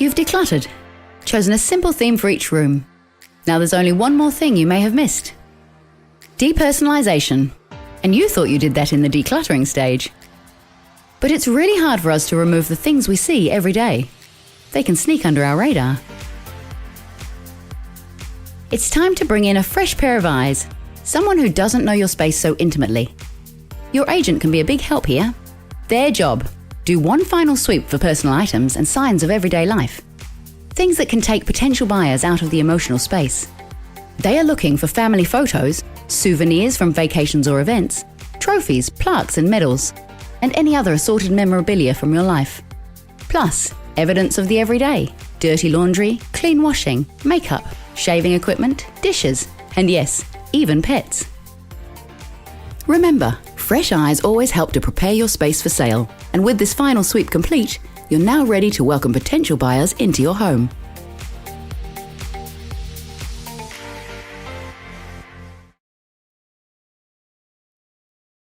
You've decluttered, chosen a simple theme for each room. Now there's only one more thing you may have missed. Depersonalisation. And you thought you did that in the decluttering stage. But it's really hard for us to remove the things we see every day. They can sneak under our radar. It's time to bring in a fresh pair of eyes, someone who doesn't know your space so intimately. Your agent can be a big help here. Their job: do one final sweep for personal items and signs of everyday life. Things that can take potential buyers out of the emotional space. They are looking for family photos, souvenirs from vacations or events, trophies, plaques and medals, and any other assorted memorabilia from your life. Plus, evidence of the everyday: dirty laundry, clean washing, makeup, shaving equipment, dishes, and yes, even pets. Remember, fresh eyes always help to prepare your space for sale, and with this final sweep complete, you're now ready to welcome potential buyers into your home.